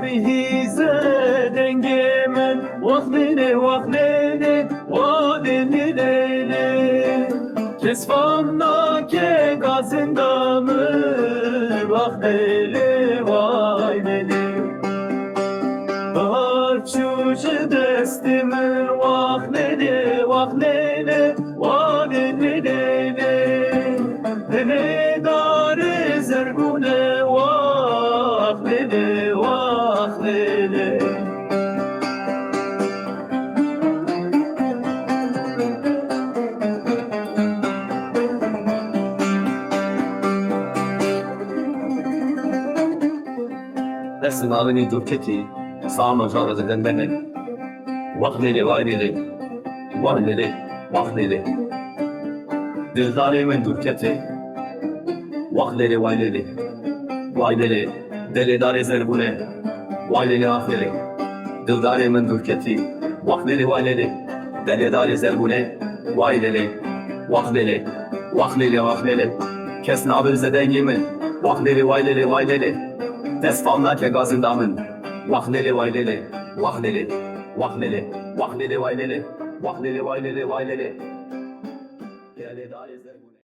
bihize dengemen Vahlele vahlele vadeli lele Kesfanna ke gazindamı Vahlele vahlele Çuçu destimi vahlele vahlele vadeli lele Hele dare zergune vahlele vahlele Dersin abini Türkçeti Sağma çağrıdan benim Vahlele vahlele Vahlele vahlele Dildarimin Türkçeti Vahlele vahlele Vahlele Deledare zerbune Vahlele ahlele Dildarimin Türkçeti Vahlele vahlele Deledare zerbune Vahlele Vahlele Vahlele vahlele Kes nabırze dengimin Vahlele vahlele vahlele Desfanla ke gazındamın Vahlele vahlele Vahlele Vahlele Vahlele vahlele Vahlele vahlele vahlele